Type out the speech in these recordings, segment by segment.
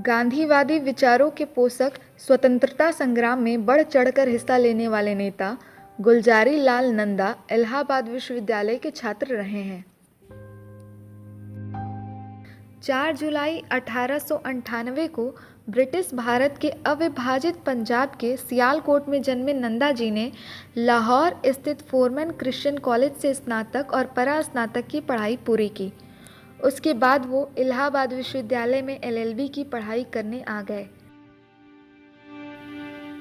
गांधीवादी विचारों के पोषक, स्वतंत्रता संग्राम में बढ़ चढ़कर हिस्सा लेने वाले नेता गुलजारी लाल नंदा इलाहाबाद विश्वविद्यालय के छात्र रहे हैं। 4 जुलाई 1898 को ब्रिटिश भारत के अविभाजित पंजाब के सियालकोट में जन्मे नंदा जी ने लाहौर स्थित फोरमैन क्रिश्चियन कॉलेज से स्नातक और परास्नातक की पढ़ाई पूरी की। उसके बाद वो इलाहाबाद विश्वविद्यालय में LLB की पढ़ाई करने आ गए।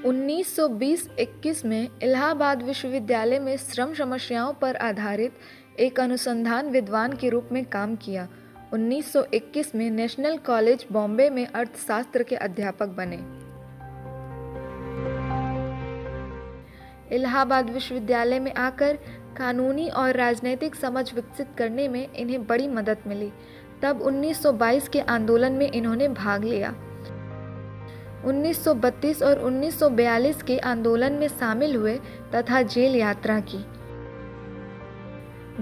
1920-21 में इलाहाबाद विश्वविद्यालय में श्रम समस्याओं पर आधारित एक अनुसंधान विद्वान के रूप में काम किया। 1921 में नेशनल कॉलेज बॉम्बे में अर्थशास्त्र के अध्यापक बने। इलाहाबाद विश्वविद्यालय में आकर कानूनी और राजनीतिक समझ विकसित करने में इन्हें बड़ी मदद मिली। तब 1922 के आंदोलन में इन्होंने भाग लिया। 1932 और 1942 के आंदोलन में शामिल हुए तथा जेल यात्रा की।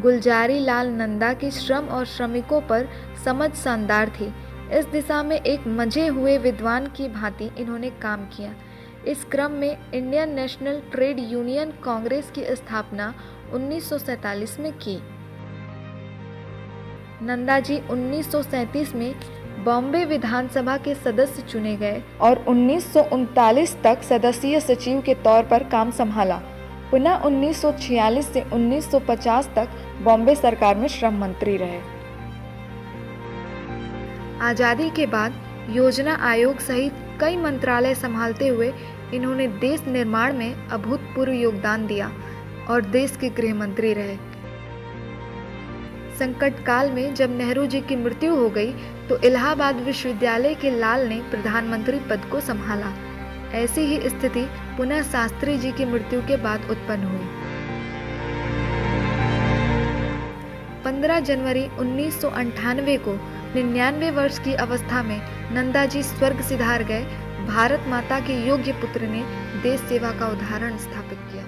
गुलजारी लाल नंदा की श्रम और श्रमिकों पर समझ शानदार थी। इस दिशा में एक मंझे हुए विद्वान की भांति इन्होंने काम किया। इस क्रम में Indian national trade union Congress की स्थापना 1947 में की। नंदा जी 1937 में बॉम्बे विधानसभा के सदस्य चुने गए और 1939 तक सदस्यीय सचिव के तौर पर काम संभाला। पुनः 1946 से 1950 तक बॉम्बे सरकार में श्रम मंत्री रहे। आज़ादी के बाद योजना आयोग सहित कई मंत्रालय संभालते हुए इन्होंने देश निर्माण में अभूतपूर्व योगदान दिया और देश के गृह मंत्री रहे। संकट काल में जब नेहरू जी की मृत्यु हो गई तो इलाहाबाद विश्वविद्यालय के लाल ने प्रधानमंत्री पद को संभाला। ऐसी ही स्थिति पुनः शास्त्री जी की मृत्यु के बाद उत्पन्न हुई। 15 जनवरी 1998 को 99 वर्ष की अवस्था में नंदा जी स्वर्ग सिधार गए। भारत माता के योग्य पुत्र ने देश सेवा का उदाहरण स्थापित किया।